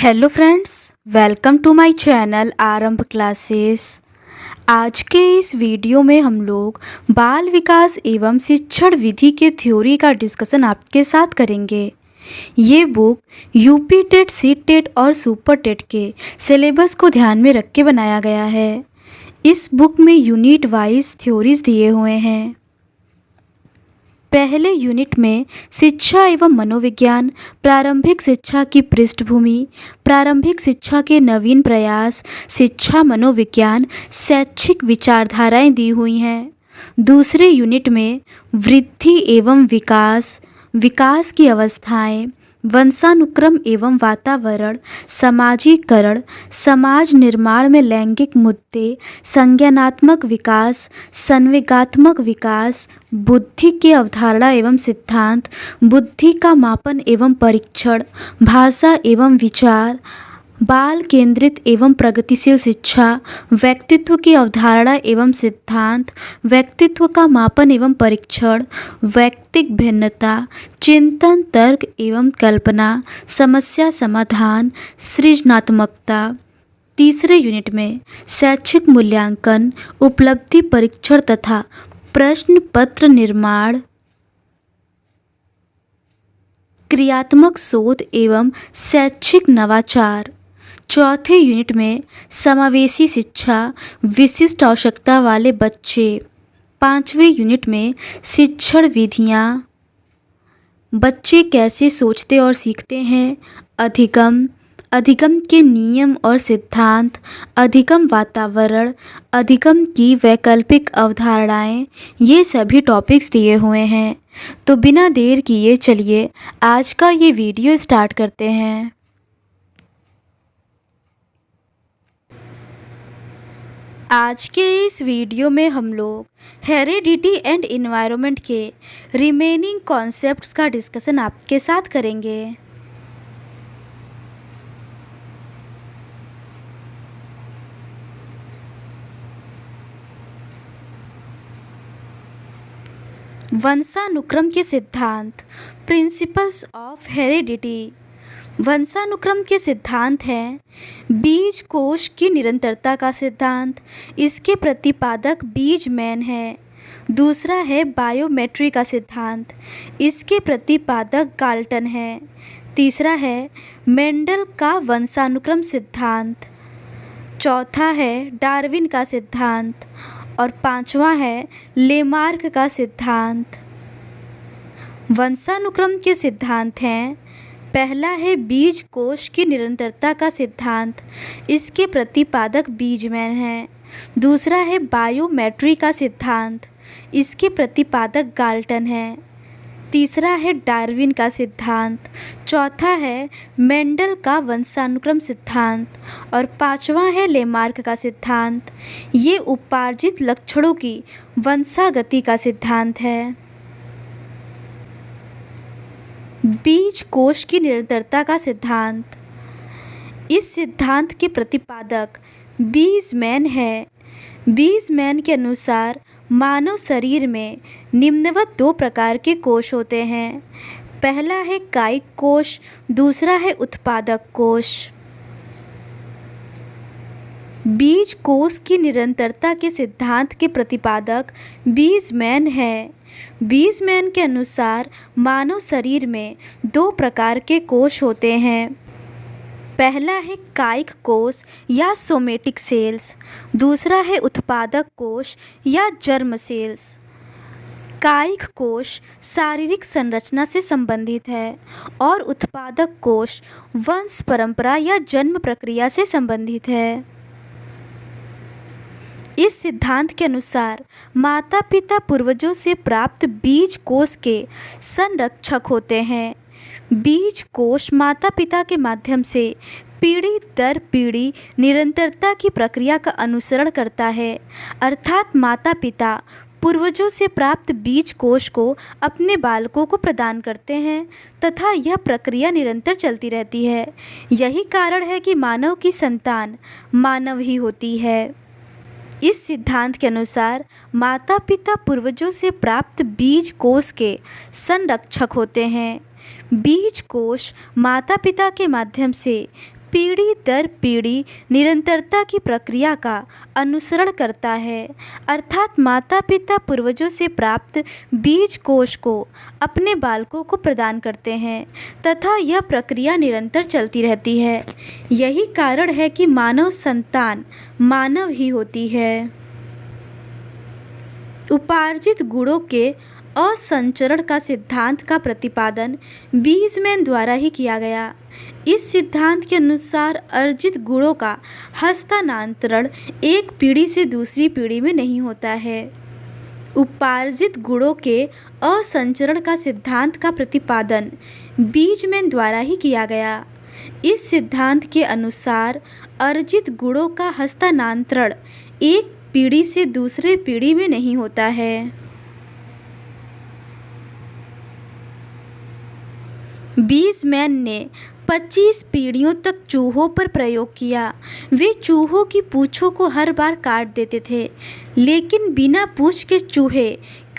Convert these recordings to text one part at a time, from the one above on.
Hello friends, welcome to my channel Aarambh classes. आज के इस वीडियो में हम लोग बाल विकास एवं शिक्षण विधि के थ्योरी का डिस्कशन आपके साथ करेंगे। ये book UP TET, C TET और सुपर टेट के सिलेबस को ध्यान में रख के बनाया गया है। इस बुक में यूनिट वाइज थ्योरीज दिए हुए हैं। पहले यूनिट में शिक्षा एवं मनोविज्ञान, प्रारंभिक शिक्षा की पृष्ठभूमि, प्रारंभिक शिक्षा के नवीन प्रयास, शिक्षा मनोविज्ञान, शैक्षिक विचारधाराएं दी हुई हैं। दूसरे यूनिट में वृद्धि एवं विकास, विकास की अवस्थाएं, वंशानुक्रम एवं वातावरण, समाजीकरण, समाज निर्माण में लैंगिक मुद्दे, संज्ञानात्मक विकास, संवेगात्मक विकास, बुद्धि की अवधारणा एवं सिद्धांत, बुद्धि का मापन एवं परीक्षण, भाषा एवं विचार, बाल केंद्रित एवं प्रगतिशील शिक्षा, व्यक्तित्व की अवधारणा एवं सिद्धांत, व्यक्तित्व का मापन एवं परीक्षण, वैयक्तिक भिन्नता, चिंतन, तर्क एवं कल्पना, समस्या समाधान, सृजनात्मकता। तीसरे यूनिट में शैक्षिक मूल्यांकन, उपलब्धि परीक्षण तथा प्रश्न पत्र निर्माण, क्रियात्मक शोध एवं शैक्षिक नवाचार। चौथे यूनिट में समावेशी शिक्षा, विशिष्ट आवश्यकता वाले बच्चे। पांचवें यूनिट में शिक्षण विधियाँ, बच्चे कैसे सोचते और सीखते हैं, अधिगम, अधिगम के नियम और सिद्धांत, अधिगम वातावरण, अधिगम की वैकल्पिक अवधारणाएं। ये सभी टॉपिक्स दिए हुए हैं। तो बिना देर किए चलिए आज का ये वीडियो स्टार्ट करते हैं। आज के इस वीडियो में हम लोग हेरेडिटी एंड इन्वायरमेंट के रिमेनिंग कॉन्सेप्ट्स का डिस्कशन आपके साथ करेंगे। वंशानुक्रम के सिद्धांत, प्रिंसिपल्स ऑफ हेरेडिटी। वंशानुक्रम के सिद्धांत हैं बीज कोश की निरंतरता का सिद्धांत, इसके प्रतिपादक बीजमैन है। दूसरा है बायोमेट्री का सिद्धांत, इसके प्रतिपादक गाल्टन है। तीसरा है मेंडल का वंशानुक्रम सिद्धांत। चौथा है डार्विन का सिद्धांत और पांचवा है लेमार्क का सिद्धांत। वंशानुक्रम के सिद्धांत हैं, पहला है बीज कोश की निरंतरता का सिद्धांत, इसके प्रतिपादक बीजमैन है। दूसरा है बायोमेट्री का सिद्धांत, इसके प्रतिपादक गाल्टन है। तीसरा है डार्विन का सिद्धांत। चौथा है मेंडल का वंशानुक्रम सिद्धांत और पांचवा है लेमार्क का सिद्धांत। ये उपार्जित लक्षणों की वंशागति का सिद्धांत है। बीज कोश की निरंतरता का सिद्धांत, इस सिद्धांत के प्रतिपादक बीजमैन है। बीजमैन के अनुसार मानव शरीर में निम्नवत दो प्रकार के कोश होते हैं, पहला है कायिक कोश, दूसरा है उत्पादक कोश। बीज कोश की निरंतरता के सिद्धांत के प्रतिपादक बीजमैन है। बीजमैन के अनुसार मानव शरीर में दो प्रकार के कोश होते हैं, पहला है कायिक कोश या सोमेटिक सेल्स, दूसरा है उत्पादक कोश या जर्म सेल्स। कायिक कोश शारीरिक संरचना से संबंधित है और उत्पादक कोश वंश परंपरा या जन्म प्रक्रिया से संबंधित है। इस सिद्धांत के अनुसार माता पिता पूर्वजों से प्राप्त बीज कोश के संरक्षक होते हैं। बीज कोश माता पिता के माध्यम से पीढ़ी दर पीढ़ी निरंतरता की प्रक्रिया का अनुसरण करता है, अर्थात माता पिता पूर्वजों से प्राप्त बीज कोश को अपने बालकों को प्रदान करते हैं तथा यह प्रक्रिया निरंतर चलती रहती है। यही कारण है कि मानव की संतान मानव ही होती है। इस सिद्धांत के अनुसार माता पिता पूर्वजों से प्राप्त बीज कोश के संरक्षक होते हैं। बीज कोश माता पिता के माध्यम से पीढ़ी दर पीढ़ी निरंतरता की प्रक्रिया का अनुसरण करता है, अर्थात माता पिता पूर्वजों से प्राप्त बीज कोश को अपने बालकों को प्रदान करते हैं तथा यह प्रक्रिया निरंतर चलती रहती है। यही कारण है कि मानव संतान मानव ही होती है। उपार्जित गुणों के असंचरण का सिद्धांत का प्रतिपादन बीजमैन द्वारा ही किया गया। इस सिद्धांत के अनुसार अर्जित गुणों का हस्तांतरण एक पीढ़ी से दूसरी पीढ़ी में नहीं होता है। उपार्जित गुणों के असंचरण का सिद्धांत का प्रतिपादन बीजमैन द्वारा ही किया गया। इस सिद्धांत के अनुसार अर्जित गुणों का हस्तांतरण एक पीढ़ी से दूसरे पीढ़ी में नहीं होता है। बीजमैन ने 25 पीढ़ियों तक चूहों पर प्रयोग किया। वे चूहों की पूंछों को हर बार काट देते थे, लेकिन बिना पूंछ के चूहे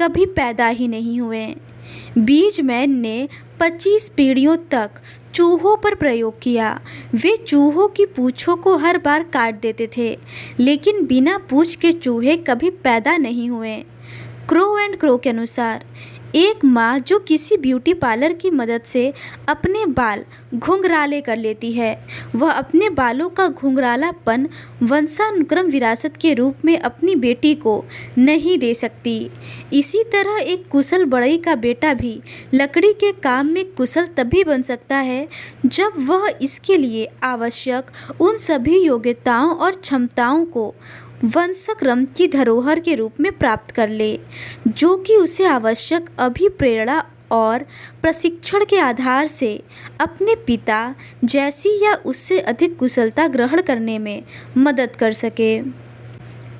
कभी पैदा ही नहीं हुए। बीजमैन ने 25 पीढ़ियों तक चूहों पर प्रयोग किया। वे चूहों की पूंछों को हर बार काट देते थे, लेकिन बिना पूंछ के चूहे कभी पैदा नहीं हुए। क्रो एंड क्रो के अनुसार एक माँ जो किसी ब्यूटी पार्लर की मदद से अपने बाल घुंघराले कर लेती है, वह अपने बालों का घुंघरालापन वंशानुक्रम विरासत के रूप में अपनी बेटी को नहीं दे सकती। इसी तरह एक कुशल बढ़ई का बेटा भी लकड़ी के काम में कुशल तभी बन सकता है जब वह इसके लिए आवश्यक उन सभी योग्यताओं और क्षमताओं को वंशक्रम की धरोहर के रूप में प्राप्त कर ले, जो कि उसे आवश्यक अभिप्रेरणा और प्रशिक्षण के आधार से अपने पिता जैसी या उससे अधिक कुशलता ग्रहण करने में मदद कर सके।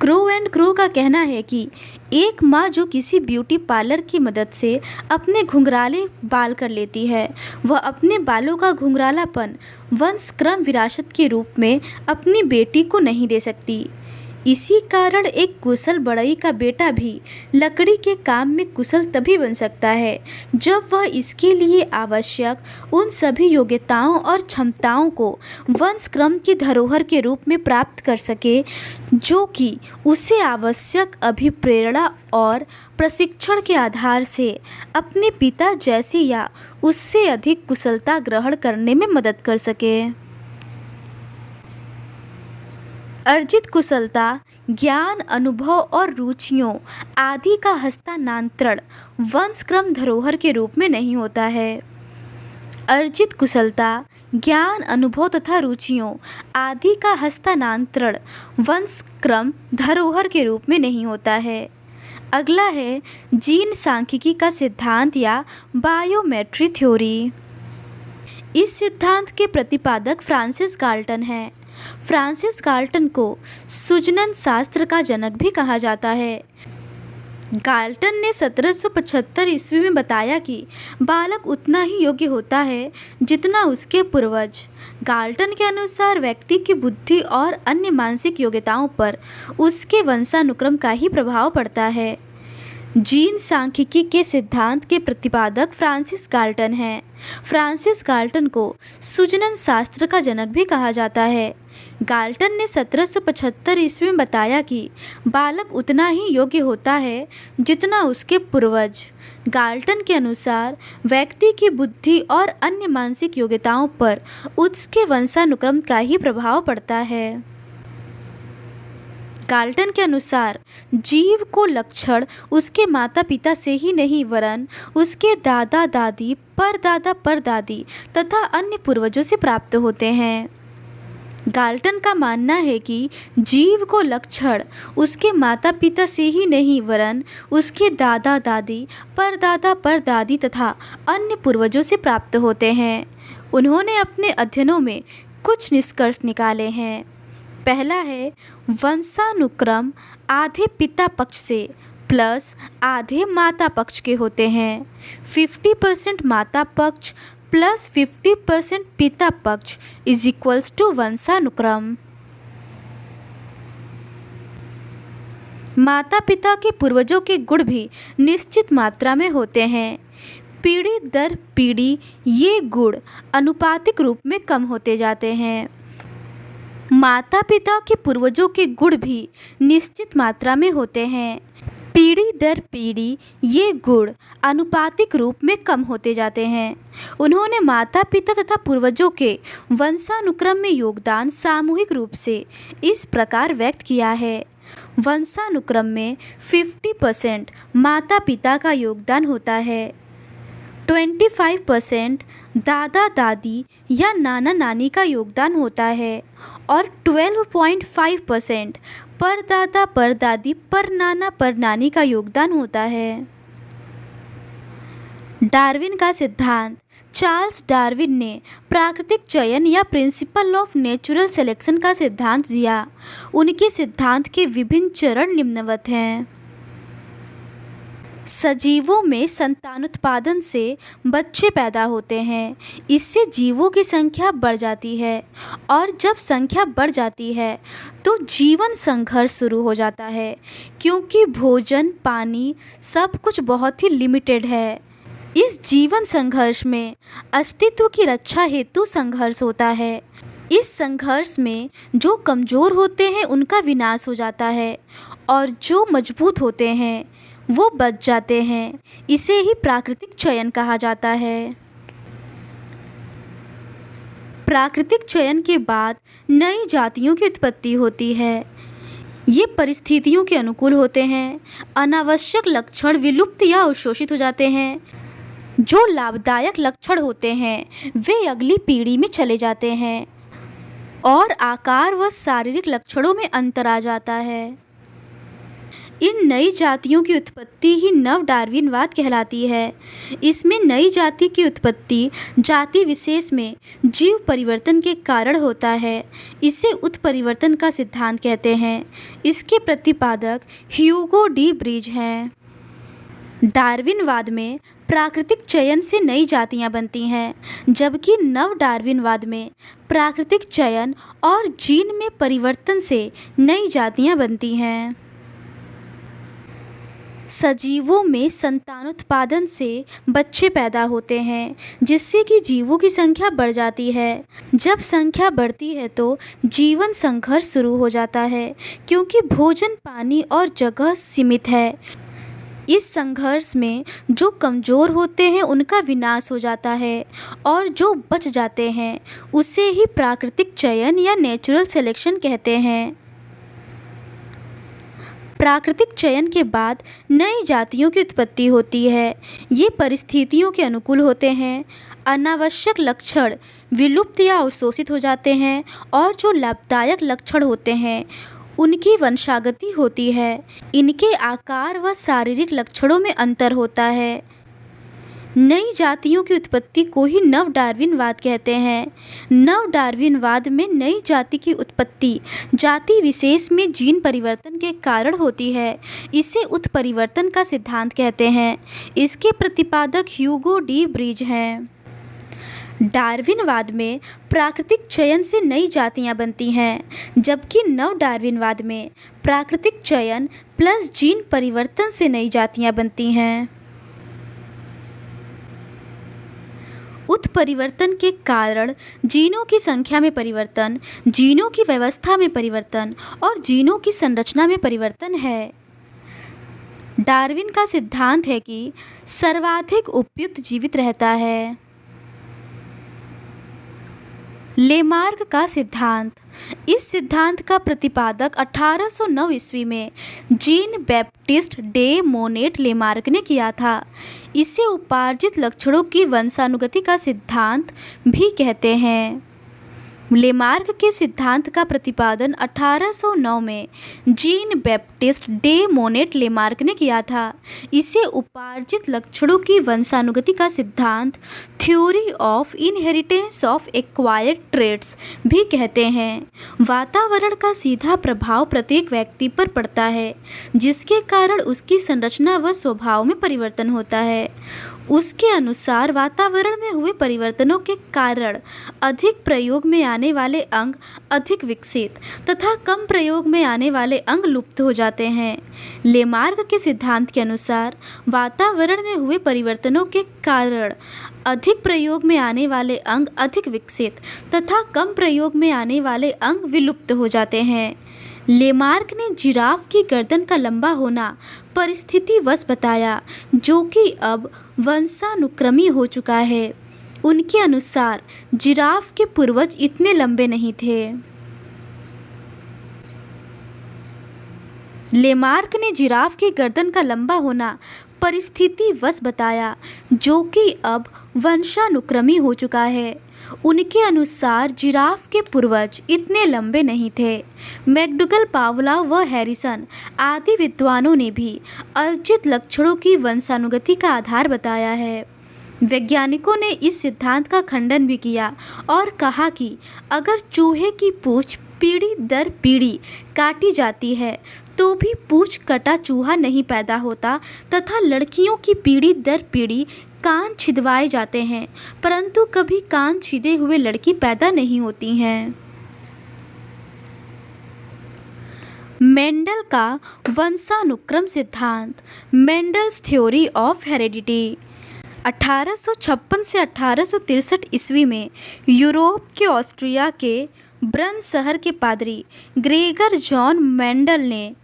क्रो एंड क्रो का कहना है कि एक माँ जो किसी ब्यूटी पार्लर की मदद से अपने घुंघराले बाल कर लेती है, वह अपने बालों का घुंघरालापन वंशक्रम विरासत के रूप में अपनी बेटी को नहीं दे सकती। इसी कारण एक कुशल बढ़ई का बेटा भी लकड़ी के काम में कुशल तभी बन सकता है जब वह इसके लिए आवश्यक उन सभी योग्यताओं और क्षमताओं को वंशक्रम की धरोहर के रूप में प्राप्त कर सके, जो कि उसे आवश्यक अभिप्रेरणा और प्रशिक्षण के आधार से अपने पिता जैसी या उससे अधिक कुशलता ग्रहण करने में मदद कर सके। अर्जित कुशलता, ज्ञान, अनुभव और रुचियों आदि का हस्तांतरण वंशक्रम धरोहर के रूप में नहीं होता है। अर्जित कुशलता, ज्ञान, अनुभव तथा रुचियों आदि का हस्तांतरण वंशक्रम धरोहर के रूप में नहीं होता है। अगला है जीन सांख्यिकी का सिद्धांत या बायोमेट्री थ्योरी। इस सिद्धांत के प्रतिपादक फ्रांसिस गाल्टन हैं। फ्रांसिस गाल्टन को सुजनन शास्त्र का जनक भी कहा जाता है। गाल्टन ने 1775 ईस्वी में बताया कि बालक उतना ही योग्य होता है जितना उसके पूर्वज। गाल्टन के अनुसार व्यक्ति की बुद्धि और अन्य मानसिक योग्यताओं पर उसके वंशानुक्रम का ही प्रभाव पड़ता है। जीन सांख्यिकी के सिद्धांत के प्रतिपादक फ्रांसिस गाल्टन हैं। फ्रांसिस गाल्टन को सुजनन शास्त्र का जनक भी कहा जाता है। गाल्टन ने 1775 ईस्वी में बताया कि बालक उतना ही योग्य होता है जितना उसके पूर्वज। गाल्टन के अनुसार व्यक्ति की बुद्धि और अन्य मानसिक योग्यताओं पर उसके वंशानुक्रम का ही प्रभाव पड़ता है। गाल्टन के अनुसार जीव को लक्षण उसके माता पिता से ही नहीं वरन उसके दादा दादी, परदादा परदादी तथा अन्य पूर्वजों से प्राप्त होते हैं। गाल्टन का मानना है कि जीव को लक्षण उसके माता पिता से ही नहीं वरन उसके दादा दादी, परदादा परदादी तथा अन्य पूर्वजों से प्राप्त होते हैं। उन्होंने अपने अध्ययनों में कुछ निष्कर्ष निकाले हैं। पहला है वंशानुक्रम आधे पिता पक्ष से प्लस आधे माता पक्ष के होते हैं। 50% माता पक्ष प्लस 50% पिता पक्ष इज इक्वल्स टू वंशानुक्रम। माता पिता के पूर्वजों के गुण भी निश्चित मात्रा में होते हैं। पीढ़ी दर पीढ़ी ये गुण अनुपातिक रूप में कम होते जाते हैं। माता पिता के पूर्वजों के गुण भी निश्चित मात्रा में होते हैं। पीढ़ी दर पीढ़ी ये गुण आनुपातिक रूप में कम होते जाते हैं। उन्होंने माता पिता तथा पूर्वजों के वंशानुक्रम में योगदान सामूहिक रूप से इस प्रकार व्यक्त किया है। वंशानुक्रम में 50% माता पिता का योगदान होता है, 25% दादा दादी या नाना नानी का योगदान होता है और 12.5% परदादा परदादी परनाना परनानी का योगदान होता है। डार्विन का सिद्धांत। चार्ल्स डार्विन ने प्राकृतिक चयन या प्रिंसिपल ऑफ नेचुरल सिलेक्शन का सिद्धांत दिया। उनके सिद्धांत के विभिन्न चरण निम्नवत हैं। सजीवों में संतानोत्पादन से बच्चे पैदा होते हैं। इससे जीवों की संख्या बढ़ जाती है और जब संख्या बढ़ जाती है तो जीवन संघर्ष शुरू हो जाता है, क्योंकि भोजन पानी सब कुछ बहुत ही लिमिटेड है। इस जीवन संघर्ष में अस्तित्व की रक्षा हेतु संघर्ष होता है। इस संघर्ष में जो कमज़ोर होते हैं उनका विनाश हो जाता है और जो मजबूत होते हैं वो बच जाते हैं। इसे ही प्राकृतिक चयन कहा जाता है। प्राकृतिक चयन के बाद नई जातियों की उत्पत्ति होती है। ये परिस्थितियों के अनुकूल होते हैं। अनावश्यक लक्षण विलुप्त या अवशोषित हो जाते हैं। जो लाभदायक लक्षण होते हैं वे अगली पीढ़ी में चले जाते हैं और आकार व शारीरिक लक्षणों में अंतर आ जाता है। इन नई जातियों की उत्पत्ति ही नव डार्विनवाद कहलाती है। इसमें नई जाति की उत्पत्ति जाति विशेष में जीव परिवर्तन के कारण होता है। इसे उत्परिवर्तन का सिद्धांत कहते हैं। इसके प्रतिपादक ह्यूगो डी ब्रीज हैं। डार्विनवाद में प्राकृतिक चयन से नई जातियां बनती हैं, जबकि नव डार्विनवाद में प्राकृतिक चयन और जीन में परिवर्तन से नई जातियां बनती हैं। सजीवों में संतानोत्पादन से बच्चे पैदा होते हैं, जिससे कि जीवों की संख्या बढ़ जाती है। जब संख्या बढ़ती है तो जीवन संघर्ष शुरू हो जाता है, क्योंकि भोजन पानी और जगह सीमित है। इस संघर्ष में जो कमज़ोर होते हैं उनका विनाश हो जाता है और जो बच जाते हैं उसे ही प्राकृतिक चयन या नेचुरल सिलेक्शन कहते हैं। प्राकृतिक चयन के बाद नई जातियों की उत्पत्ति होती है। ये परिस्थितियों के अनुकूल होते हैं। अनावश्यक लक्षण विलुप्त या अवशोषित हो जाते हैं और जो लाभदायक लक्षण होते हैं उनकी वंशागति होती है। इनके आकार व शारीरिक लक्षणों में अंतर होता है। नई जातियों की उत्पत्ति को ही नव डार्विनवाद कहते हैं। नव डार्विनवाद में नई जाति की उत्पत्ति जाति विशेष में जीन परिवर्तन के कारण होती है। इसे उत्परिवर्तन का सिद्धांत कहते हैं। इसके प्रतिपादक ह्यूगो डी ब्रीज हैं। डार्विनवाद में प्राकृतिक चयन से नई जातियां बनती हैं, जबकि नव डार्विनवाद में प्राकृतिक चयन प्लस जीन परिवर्तन से नई जातियां बनती हैं। उत्परिवर्तन के कारण जीनों की संख्या में परिवर्तन, जीनों की व्यवस्था में परिवर्तन और जीनों की संरचना में परिवर्तन है। डार्विन का सिद्धांत है कि सर्वाधिक उपयुक्त जीवित रहता है। लेमार्क का सिद्धांत। इस सिद्धांत का प्रतिपादक 1809 ईस्वी में Jean Baptiste de Monet Lamarck ने किया था। इसे उपार्जित लक्षणों की वंशानुगति का सिद्धांत भी कहते हैं। लेमार्क के सिद्धांत का प्रतिपादन 1809 में Jean Baptiste de Monet Lamarck ने किया था। इसे उपार्जित लक्षणों की वंशानुगति का सिद्धांत theory of inheritance of acquired traits भी कहते हैं। वातावरण का सीधा प्रभाव प्रत्येक व्यक्ति पर पड़ता है, जिसके कारण उसकी संरचना व स्वभाव में परिवर्तन होता है। उसके अनुसार वातावरण में हुए परिवर्तनों के कारण अधिक प्रयोग में आने वाले अंग अधिक विकसित तथा कम प्रयोग में आने वाले अंग लुप्त हो जाते हैं। लेमार्क के सिद्धांत के अनुसार वातावरण में हुए परिवर्तनों के कारण अधिक प्रयोग में आने वाले अंग अधिक विकसित तथा कम प्रयोग में आने वाले अंग विलुप्त हो जाते हैं। लेमार्क ने जिराफ की गर्दन का लंबा होना परिस्थितिवश बताया, जो कि अब वंशानुक्रमी हो चुका है। उनके अनुसार जिराफ के पूर्वज इतने लंबे नहीं थे। लेमार्क ने जिराफ की गर्दन का लंबा होना परिस्थितिवश बताया, जो कि अब वंशानुक्रमी हो चुका है। उनके अनुसार जिराफ के पूर्वज इतने लंबे नहीं थे। मैकडूगल, पावलोव व हैरिसन आदि विद्वानों ने भी अर्जित लक्षणों की वंशानुगति का आधार बताया है। वैज्ञानिकों ने इस सिद्धांत का खंडन भी किया और कहा कि अगर चूहे की पूंछ पीढ़ी दर पीढ़ी काटी जाती है तो भी पूंछ कटा चूहा नहीं पैदा होता, तथा लड़कियों की पीढ़ी दर पीढ़ी कान छिदवाए जाते हैं, परंतु कभी कान छिदे हुए लड़की पैदा नहीं होती हैं। मेंडल का वंशानुक्रम सिद्धांत, मेंडल्स थ्योरी ऑफ हेरेडिटी। 1856 से 1863 ईस्वी में यूरोप के ऑस्ट्रिया के ब्रन शहर के पादरी ग्रेगर जॉन मेंडल ने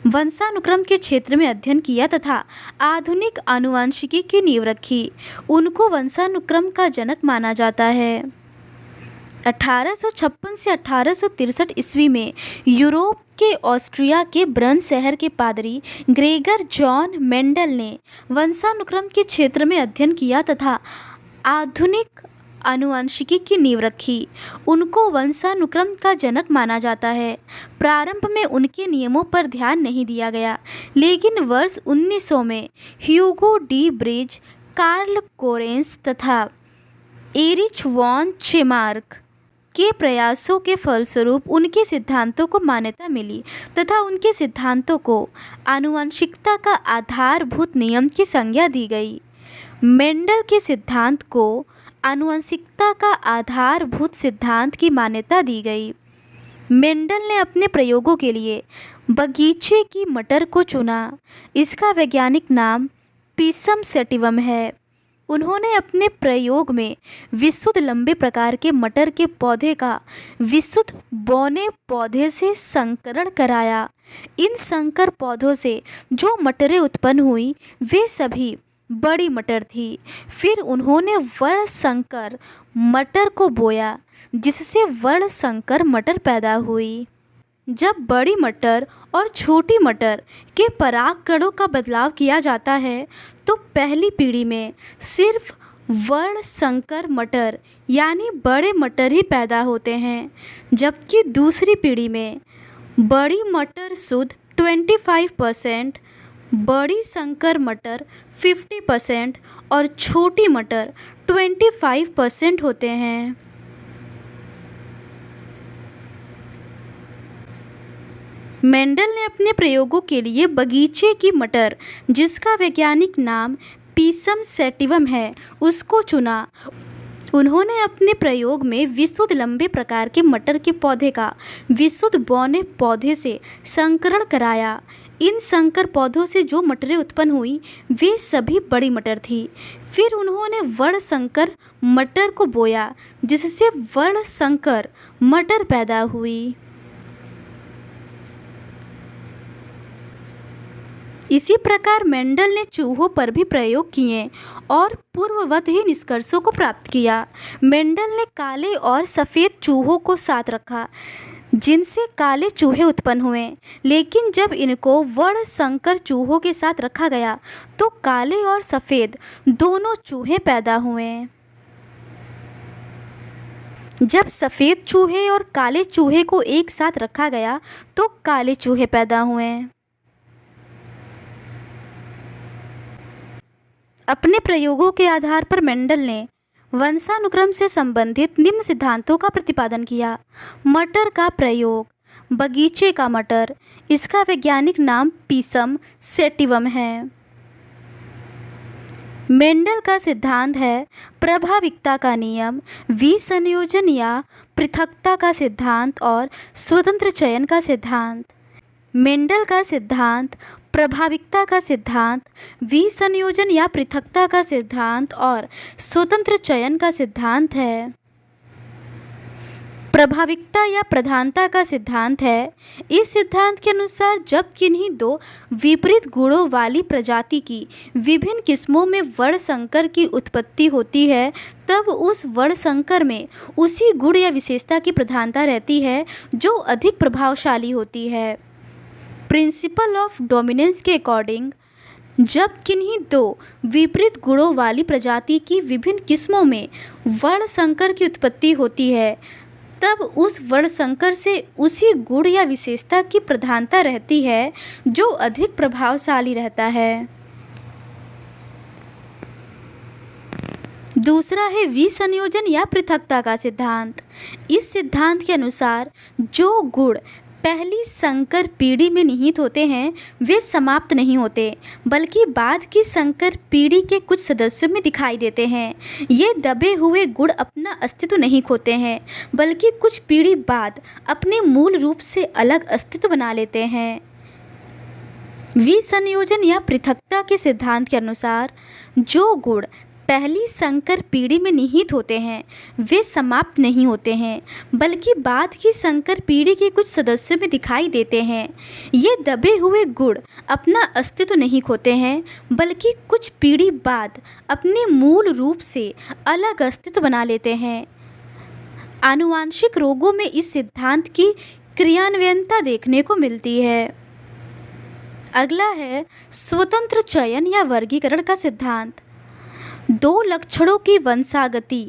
वंशानुक्रम के क्षेत्र में अध्ययन किया तथा आधुनिक आनुवंशिकी की नींव रखी। उनको वंशानुक्रम का जनक माना जाता है। 1856 से 1863 ईस्वी में यूरोप के ऑस्ट्रिया के ब्रन शहर के पादरी ग्रेगर जॉन मेंडल ने वंशानुक्रम के क्षेत्र में अध्ययन किया तथा आधुनिक आनुवंशिकी की नींव रखी। उनको वंशानुक्रम का जनक माना जाता है। प्रारंभ में उनके नियमों पर ध्यान नहीं दिया गया, लेकिन वर्ष 1900 में Hugo de Vries, Karl Correns तथा एरिच वॉन चेमार्क के प्रयासों के फलस्वरूप उनके सिद्धांतों को मान्यता मिली तथा उनके सिद्धांतों को आनुवंशिकता का आधारभूत नियम की संज्ञा दी गई। मेंडल के सिद्धांत को आनुवंशिकता का आधारभूत सिद्धांत की मान्यता दी गई। मेंडल ने अपने प्रयोगों के लिए बगीचे की मटर को चुना। इसका वैज्ञानिक नाम पिसम सैटिवम है। उन्होंने अपने प्रयोग में विशुद्ध लंबे प्रकार के मटर के पौधे का विशुद्ध बौने पौधे से संकरण कराया। इन संकर पौधों से जो मटरें उत्पन्न हुई वे सभी बड़ी मटर थी। फिर उन्होंने वर्ण संकर मटर को बोया, जिससे वर्ण संकर मटर पैदा हुई। जब बड़ी मटर और छोटी मटर के परागकणों का बदलाव किया जाता है तो पहली पीढ़ी में सिर्फ वर्ण संकर मटर यानी बड़े मटर ही पैदा होते हैं, जबकि दूसरी पीढ़ी में बड़ी मटर शुद्ध 25%, बड़ी संकर मटर 50% और छोटी मटर 25% होते हैं। मेंडल ने अपने प्रयोगों के लिए बगीचे की मटर, जिसका वैज्ञानिक नाम पिसम सैटिवम है, उसको चुना। उन्होंने अपने प्रयोग में विशुद्ध लंबे प्रकार के मटर के पौधे का विशुद्ध बौने पौधे से संकरण कराया। इन संकर पौधों से जो मटरें उत्पन्न हुई वे सभी बड़ी मटर थी। फिर उन्होंने वर्ण संकर मटर को बोया, जिससे वर्ण संकर मटर पैदा हुई। इसी प्रकार मेंडल ने चूहों पर भी प्रयोग किए और पूर्ववत ही निष्कर्षों को प्राप्त किया। मेंडल ने काले और सफ़ेद चूहों को साथ रखा, जिनसे काले चूहे उत्पन्न हुए, लेकिन जब इनको वर्ण संकर चूहों के साथ रखा गया तो काले और सफ़ेद दोनों चूहे पैदा हुए। जब सफ़ेद चूहे और काले चूहे को एक साथ रखा गया तो काले चूहे पैदा हुए। अपने प्रयोगों के आधार पर मेंडल ने वंशानुक्रम से संबंधित निम्न सिद्धांतों का प्रतिपादन किया। मटर का प्रयोग, बगीचे का मटर, इसका वैज्ञानिक नाम पिसम सैटिवम है। मेंडल का सिद्धांत है प्रभाविकता का नियम, विसंयोजन या पृथकता का सिद्धांत और स्वतंत्र चयन का सिद्धांत। मेंडल का सिद्धांत, प्रभाविकता का सिद्धांत, विसंयोजन या पृथकता का सिद्धांत और स्वतंत्र चयन का सिद्धांत है। प्रभाविकता या प्रधानता का सिद्धांत है। इस सिद्धांत के अनुसार जब किन्हीं दो विपरीत गुणों वाली प्रजाति की विभिन्न किस्मों में वर्णसंकर की उत्पत्ति होती है, तब उस वर्णसंकर में उसी गुण या विशेषता की प्रधानता रहती है जो अधिक प्रभावशाली होती है। प्रिंसिपल ऑफ डोमिनेंस के अकॉर्डिंग जब किन्हीं दो विपरीत गुणों वाली प्रजाति की विभिन्न किस्मों में वर्णसंकर की उत्पत्ति होती है, तब उस वर्णसंकर से उसी गुण या विशेषता की प्रधानता रहती है जो अधिक प्रभावशाली रहता है। दूसरा है विसंयोजन या पृथकता का सिद्धांत। इस सिद्धांत के अनुसार जो गुण पहली संकर पीढ़ी में निहित होते हैं वे समाप्त नहीं होते, बल्कि बाद की संकर पीढ़ी के कुछ सदस्यों में दिखाई देते हैं। ये दबे हुए गुण अपना अस्तित्व नहीं खोते हैं, बल्कि कुछ पीढ़ी बाद अपने मूल रूप से अलग अस्तित्व बना लेते हैं। विसंयोजन या पृथकता के सिद्धांत के अनुसार जो गुण पहली संकर पीढ़ी में निहित होते हैं वे समाप्त नहीं होते हैं, बल्कि बाद की संकर पीढ़ी के कुछ सदस्यों में दिखाई देते हैं। ये दबे हुए गुण अपना अस्तित्व नहीं खोते हैं, बल्कि कुछ पीढ़ी बाद अपने मूल रूप से अलग अस्तित्व बना लेते हैं। आनुवांशिक रोगों में इस सिद्धांत की क्रियान्वयनता देखने को मिलती है। अगला है स्वतंत्र चयन या वर्गीकरण का सिद्धांत। दो लक्षणों की वंशागति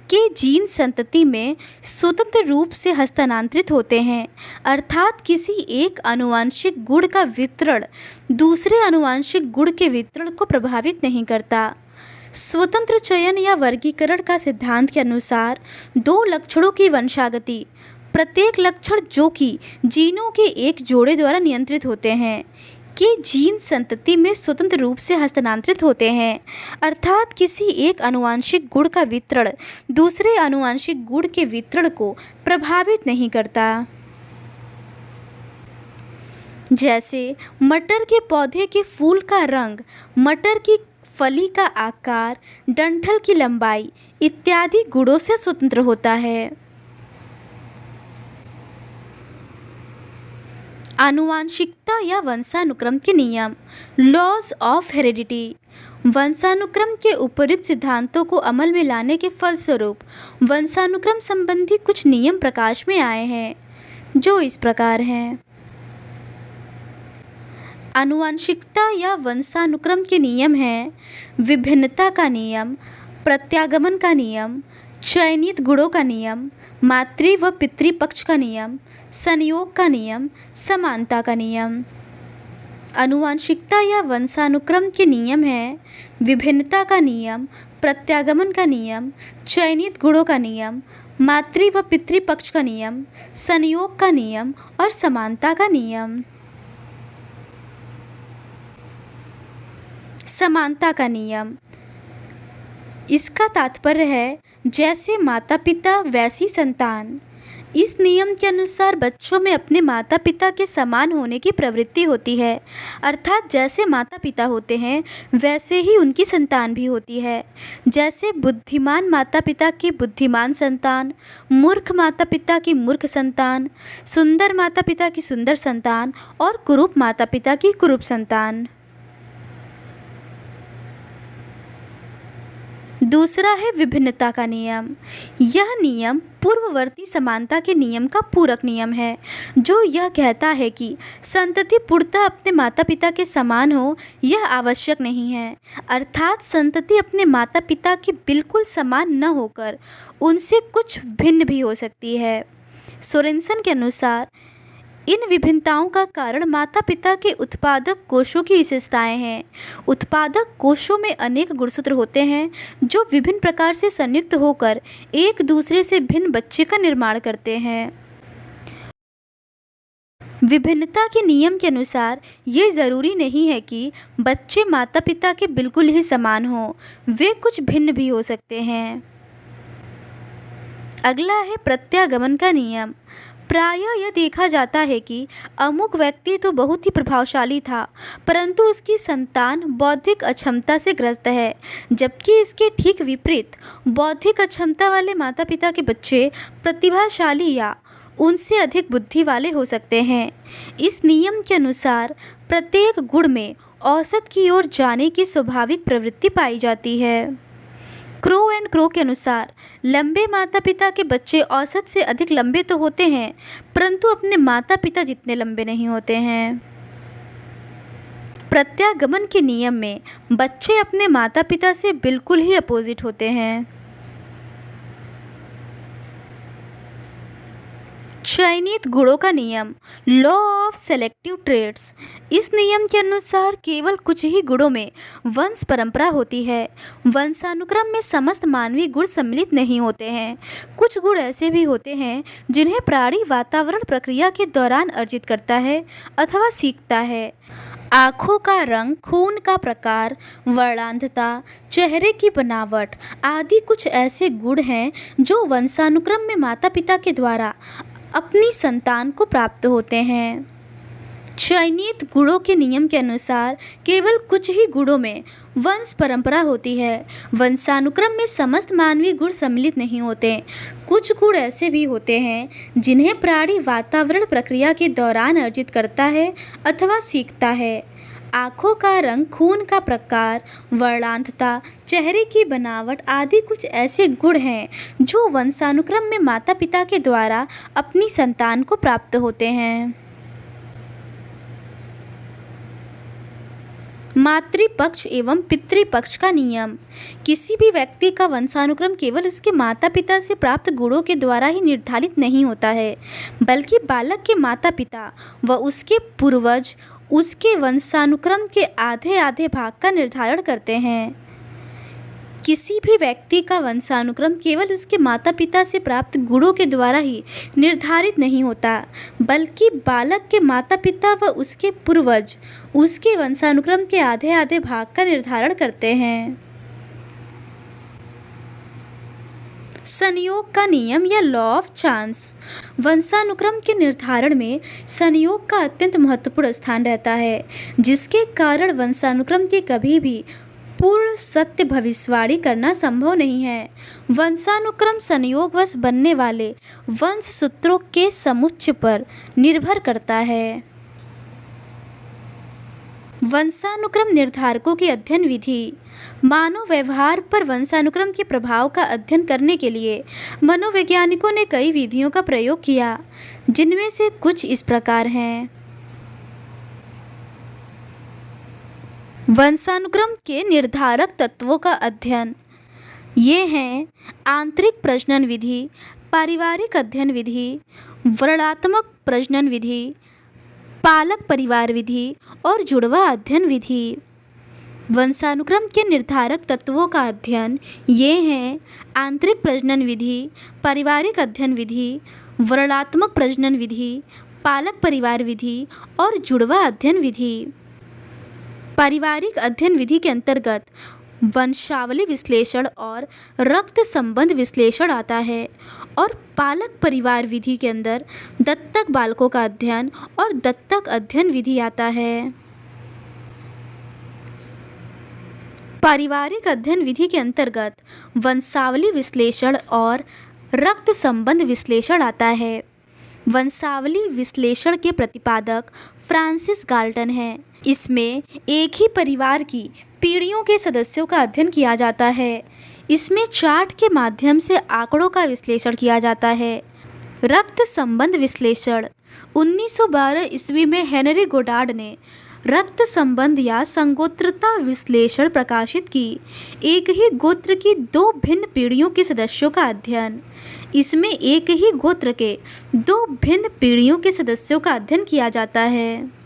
के जीन संतति में स्वतंत्र रूप से हस्तांतरित होते हैं, अर्थात किसी एक आनुवंशिक गुण का वितरण दूसरे आनुवंशिक गुण के वितरण को प्रभावित नहीं करता। स्वतंत्र चयन या वर्गीकरण का सिद्धांत के अनुसार दो लक्षणों की वंशागति, प्रत्येक लक्षण जो कि जीनों के एक जोड़े द्वारा नियंत्रित होते हैं, के जीन संतति में स्वतंत्र रूप से हस्तांतरित होते हैं, अर्थात किसी एक आनुवंशिक गुण का वितरण दूसरे आनुवंशिक गुण के वितरण को प्रभावित नहीं करता। जैसे मटर के पौधे के फूल का रंग, मटर की फली का आकार, डंठल की लंबाई इत्यादि गुणों से स्वतंत्र होता है। आनुवांशिकता या वंशानुक्रम के नियम, लॉज ऑफ हेरिडिटी। वंशानुक्रम के उपयुक्त सिद्धांतों को अमल में लाने के फलस्वरूप वंशानुक्रम संबंधी कुछ नियम प्रकाश में आए हैं, जो इस प्रकार हैं। आनुवांशिकता या वंशानुक्रम के नियम हैं विभिन्नता का नियम, प्रत्यागमन का नियम, चयनित गुणों का नियम, मातृ व पितृपक्ष का नियम, संयोग का नियम, समानता का नियम। आनुवांशिकता या वंशानुक्रम के नियम हैं विभिन्नता का नियम, प्रत्यागमन का नियम, चयनित गुणों का नियम, मातृ व पितृपक्ष का नियम, संयोग का नियम और समानता का नियम। समानता का नियम, इसका तात्पर्य है जैसे माता पिता वैसी संतान। इस नियम के अनुसार बच्चों में अपने माता पिता के समान होने की प्रवृत्ति होती है, अर्थात जैसे माता पिता होते हैं वैसे ही उनकी संतान भी होती है। जैसे बुद्धिमान माता पिता की बुद्धिमान संतान, मूर्ख माता पिता की मूर्ख संतान, सुंदर माता पिता की सुंदर संतान और कुरूप माता पिता की कुरूप संतान। दूसरा है विभिन्नता का नियम। यह नियम पूर्ववर्ती समानता के नियम का पूरक नियम है, जो यह कहता है कि संतति पूर्णतः अपने माता पिता के समान हो यह आवश्यक नहीं है, अर्थात संतति अपने माता पिता के बिल्कुल समान न होकर उनसे कुछ भिन्न भी हो सकती है। सोरेनसन के अनुसार इन विभिन्नताओं का कारण माता पिता के उत्पादक कोशों की विशेषताएं हैं। उत्पादक कोशों में अनेक गुणसूत्र होते हैं जो विभिन्न प्रकार से संयुक्त होकर एक दूसरे से भिन्न बच्चे का निर्माण करते हैं। विभिन्नता के नियम के अनुसार ये ज़रूरी नहीं है कि बच्चे माता पिता के बिल्कुल ही समान हों, वे कुछ भिन्न भी हो सकते हैं। अगला है प्रत्यागमन का नियम। प्रायः यह देखा जाता है कि अमुक व्यक्ति तो बहुत ही प्रभावशाली था, परंतु उसकी संतान बौद्धिक अक्षमता से ग्रस्त है, जबकि इसके ठीक विपरीत बौद्धिक अक्षमता वाले माता पिता के बच्चे प्रतिभाशाली या उनसे अधिक बुद्धि वाले हो सकते हैं। इस नियम के अनुसार प्रत्येक गुण में औसत की ओर जाने की स्वाभाविक प्रवृत्ति पाई जाती है। क्रो एंड क्रो के अनुसार लंबे माता पिता के बच्चे औसत से अधिक लंबे तो होते हैं, परंतु अपने माता पिता जितने लंबे नहीं होते हैं। प्रत्यागमन के नियम में बच्चे अपने माता पिता से बिल्कुल ही अपोजिट होते हैं। चयनित गुणों का नियम, लॉ ऑफ सेलेक्टिव ट्रेड्स। इस नियम के अनुसार केवल कुछ ही गुणों में वंश परंपरा होती है। वंशानुक्रम में समस्त मानवीय गुण सम्मिलित नहीं होते हैं। कुछ गुण ऐसे भी होते हैं जिन्हें प्राणी वातावरण प्रक्रिया के दौरान अर्जित करता है अथवा सीखता है। आँखों का रंग, खून का प्रकार, वर्णांधता, चेहरे की बनावट आदि कुछ ऐसे गुण हैं जो वंशानुक्रम में माता पिता के द्वारा अपनी संतान को प्राप्त होते हैं। चयनित गुणों के नियम के अनुसार केवल कुछ ही गुणों में वंश परंपरा होती है। वंशानुक्रम में समस्त मानवीय गुण सम्मिलित नहीं होते। कुछ गुण ऐसे भी होते हैं जिन्हें प्राणी वातावरण प्रक्रिया के दौरान अर्जित करता है अथवा सीखता है। आँखों का रंग, खून का प्रकार, वर्णांधता, चेहरे की बनावट आदि कुछ ऐसे गुण हैं जो वंशानुक्रम में माता पिता के द्वारा अपनी संतान को प्राप्त होते हैं। मातृपक्ष एवं पितृपक्ष का नियम। किसी भी व्यक्ति का वंशानुक्रम केवल उसके माता पिता से प्राप्त गुणों के द्वारा ही निर्धारित नहीं होता है, बल्कि बालक के माता पिता व उसके पूर्वज उसके वंशानुक्रम के आधे आधे भाग का निर्धारण करते हैं। किसी भी व्यक्ति का वंशानुक्रम केवल उसके माता पिता से प्राप्त गुणों के द्वारा ही निर्धारित नहीं होता, बल्कि बालक के माता पिता व उसके पूर्वज उसके वंशानुक्रम के आधे आधे भाग का निर्धारण करते हैं। संयोग का नियम या लॉ ऑफ चांस। वंशानुक्रम के निर्धारण में संयोग का अत्यंत महत्वपूर्ण स्थान रहता है, जिसके कारण वंशानुक्रम की कभी भी पूर्ण सत्य भविष्यवाणी करना संभव नहीं है। वंशानुक्रम संयोगवश बनने वाले वंश सूत्रों के समुच्चय पर निर्भर करता है। वंशानुक्रम निर्धारकों की अध्ययन विधि। मानव व्यवहार पर वंशानुक्रम के प्रभाव का अध्ययन करने के लिए मनोवैज्ञानिकों ने कई विधियों का प्रयोग किया, जिनमें से कुछ इस प्रकार हैं। वंशानुक्रम के निर्धारक तत्वों का अध्ययन। ये हैं आंतरिक प्रजनन विधि, पारिवारिक अध्ययन विधि, वर्णात्मक प्रजनन विधि, पालक परिवार विधि और जुड़वा अध्ययन विधि। वंशानुक्रम के निर्धारक तत्वों का अध्ययन ये हैं आंतरिक प्रजनन विधि, पारिवारिक अध्ययन विधि, वर्णात्मक प्रजनन विधि, पालक परिवार विधि और जुड़वा अध्ययन विधि। पारिवारिक अध्ययन विधि के अंतर्गत वंशावली विश्लेषण और रक्त संबंध विश्लेषण आता है, और पालक परिवार विधि के अंदर दत्तक बालकों का अध्ययन और दत्तक अध्ययन विधि आता है। पारिवारिक अध्ययन विधि के अंतर्गत वंशावली विश्लेषण और रक्त संबंध विश्लेषण आता है। वंशावली विश्लेषण के प्रतिपादक फ्रांसिस गाल्टन हैं। इसमें एक ही परिवार की पीढ़ियों के सदस्यों का अध्ययन किया जाता है। इसमें चार्ट के माध्यम से आंकड़ों का विश्लेषण किया जाता है। रक्त संबंध विश्लेषण। 1912 ईस्वी में हेनरी गोडार्ड ने रक्त संबंध या संगोत्रता विश्लेषण प्रकाशित की। एक ही गोत्र की दो भिन्न पीढ़ियों के सदस्यों का अध्ययन। इसमें एक ही गोत्र के दो भिन्न पीढ़ियों के सदस्यों का अध्ययन किया जाता है।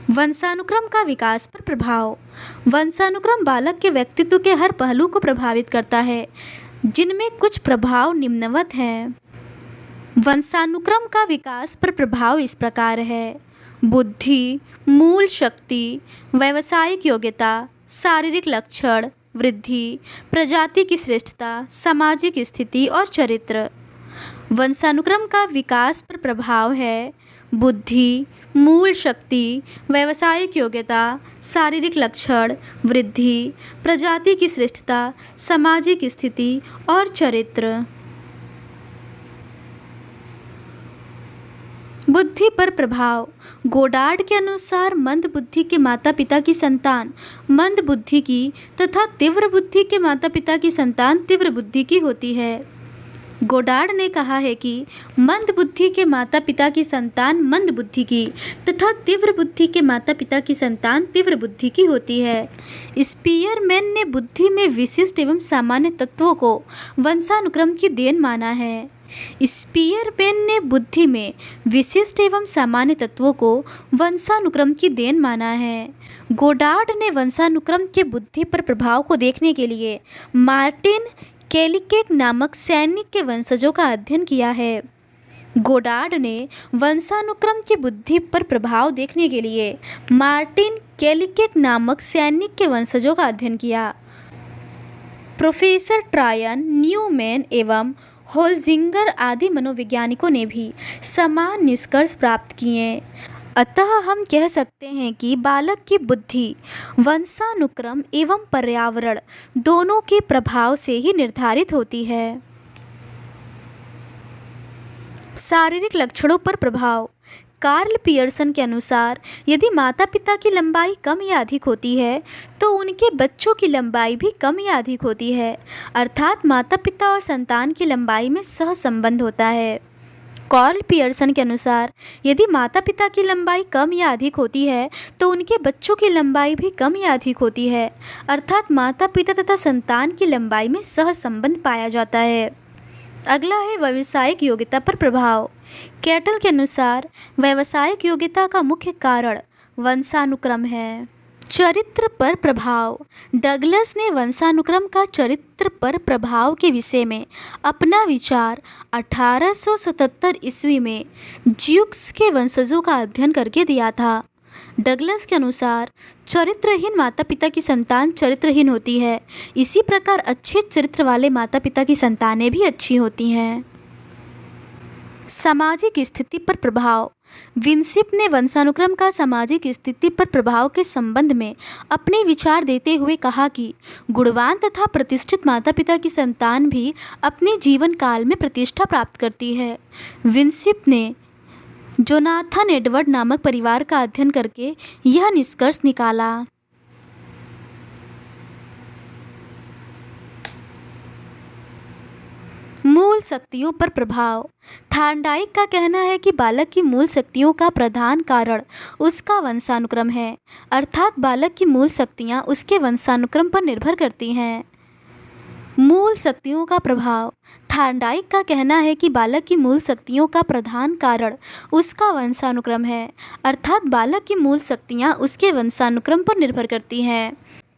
वंशानुक्रम का विकास पर प्रभाव। वंशानुक्रम बालक के व्यक्तित्व के हर पहलू को प्रभावित करता है, जिनमें कुछ प्रभाव निम्नवत हैं। वंशानुक्रम का विकास पर प्रभाव इस प्रकार है: बुद्धि, मूल शक्ति, व्यावसायिक योग्यता, शारीरिक लक्षण, वृद्धि, प्रजाति की श्रेष्ठता, सामाजिक स्थिति और चरित्र। वंशानुक्रम का विकास पर प्रभाव है बुद्धि, मूल शक्ति, व्यावसायिक योग्यता, शारीरिक लक्षण, वृद्धि, प्रजाति की श्रेष्ठता, सामाजिक स्थिति और चरित्र। बुद्धि पर प्रभाव। गोडार्ड के अनुसार मंद बुद्धि के माता पिता की संतान मंद बुद्धि की तथा तीव्र बुद्धि के माता पिता की संतान तीव्र बुद्धि की होती है। गोडार्ड ने कहा है कि मंद बुद्धि के माता पिता की संतान मंद बुद्धि की तथा तीव्र बुद्धि के माता पिता की संतान तीव्र बुद्धि की होती है। स्पीयरमैन ने बुद्धि में विशिष्ट एवं सामान्य तत्वों को वंशानुक्रम की देन माना है। स्पीयरमैन ने बुद्धि में विशिष्ट एवं सामान्य तत्वों को वंशानुक्रम की देन माना है। गोडार्ड ने वंशानुक्रम के बुद्धि पर प्रभाव को देखने के लिए मार्टिन कैलिकेक नामक सैनिक के वंशजों का अध्ययन किया है। गोडार्ड ने वंशानुक्रम की बुद्धि पर प्रभाव देखने के लिए मार्टिन कैलिकेक नामक सैनिक के वंशजों का अध्ययन किया। प्रोफेसर ट्रायन, न्यूमैन एवं होल्जिंगर आदि मनोवैज्ञानिकों ने भी समान निष्कर्ष प्राप्त किए। अतः हम कह सकते हैं कि बालक की बुद्धि वंशानुक्रम एवं पर्यावरण दोनों के प्रभाव से ही निर्धारित होती है। शारीरिक लक्षणों पर प्रभाव। कार्ल पियर्सन के अनुसार यदि माता पिता की लंबाई कम या अधिक होती है तो उनके बच्चों की लंबाई भी कम या अधिक होती है, अर्थात माता पिता और संतान की लंबाई में सहसंबंध होता है। कार्ल पियर्सन के अनुसार यदि माता पिता की लंबाई कम या अधिक होती है तो उनके बच्चों की लंबाई भी कम या अधिक होती है, अर्थात माता पिता तथा संतान की लंबाई में सहसंबंध पाया जाता है। अगला है व्यावसायिक योग्यता पर प्रभाव। कैटल के अनुसार व्यावसायिक योग्यता का मुख्य कारण वंशानुक्रम है। चरित्र पर प्रभाव। डगलस ने वंशानुक्रम का चरित्र पर प्रभाव के विषय में अपना विचार 1877 ईस्वी में ज्यूक्स के वंशजों का अध्ययन करके दिया था। डगलस के अनुसार चरित्रहीन माता पिता की संतान चरित्रहीन होती है, इसी प्रकार अच्छे चरित्र वाले माता पिता की संतानें भी अच्छी होती हैं। सामाजिक स्थिति पर प्रभाव। विंसिप ने वंशानुक्रम का सामाजिक स्थिति पर प्रभाव के संबंध में अपने विचार देते हुए कहा कि गुणवान तथा प्रतिष्ठित माता पिता की संतान भी अपने जीवन काल में प्रतिष्ठा प्राप्त करती है। विंसिप ने जोनाथन एडवर्ड नामक परिवार का अध्ययन करके यह निष्कर्ष निकाला। मूल शक्तियों पर प्रभाव। थार्नडाइक का कहना है कि बालक की मूल शक्तियों का प्रधान कारण उसका वंशानुक्रम है, अर्थात बालक की मूल शक्तियाँ उसके वंशानुक्रम पर निर्भर करती हैं। मूल शक्तियों का प्रभाव। थार्नडाइक का कहना है कि बालक की मूल शक्तियों का प्रधान कारण उसका वंशानुक्रम है, अर्थात बालक की मूल शक्तियाँ उसके वंशानुक्रम पर निर्भर करती हैं।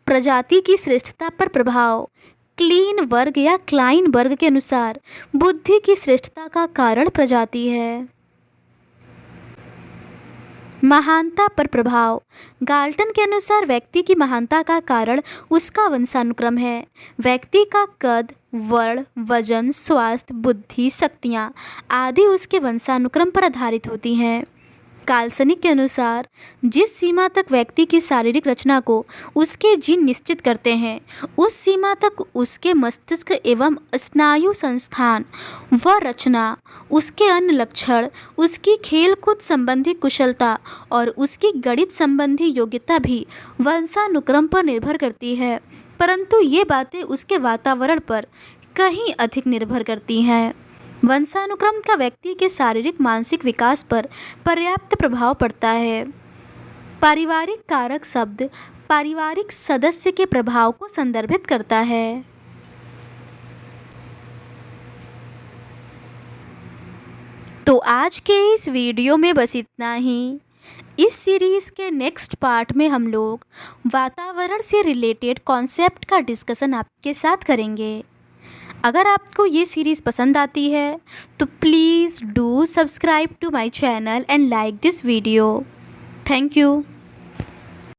प्रजाति की श्रेष्ठता पर प्रभाव। क्लीन वर्ग या क्लाइन वर्ग के अनुसार बुद्धि की श्रेष्ठता का कारण प्रजाति है। महानता पर प्रभाव। गाल्टन के अनुसार व्यक्ति की महानता का कारण उसका वंशानुक्रम है। व्यक्ति का कद, वर्ण, वजन, स्वास्थ्य, बुद्धि, शक्तियाँ आदि उसके वंशानुक्रम पर आधारित होती हैं। काल्सनिक के अनुसार जिस सीमा तक व्यक्ति की शारीरिक रचना को उसके जीन निश्चित करते हैं, उस सीमा तक उसके मस्तिष्क एवं स्नायु संस्थान व रचना, उसके अन्य लक्षण, उसकी खेलकूद संबंधी कुशलता और उसकी गणित संबंधी योग्यता भी वंशानुक्रम पर निर्भर करती है, परंतु ये बातें उसके वातावरण पर कहीं अधिक निर्भर करती हैं। वंशानुक्रम का व्यक्ति के शारीरिक मानसिक विकास पर पर्याप्त प्रभाव पड़ता है। पारिवारिक कारक शब्द पारिवारिक सदस्य के प्रभाव को संदर्भित करता है। तो आज के इस वीडियो में बस इतना ही। इस सीरीज़ के नेक्स्ट पार्ट में हम लोग वातावरण से रिलेटेड कॉन्सेप्ट का डिस्कशन आपके साथ करेंगे। अगर आपको ये सीरीज़ पसंद आती है तो please do subscribe to my channel and like this video. Thank you.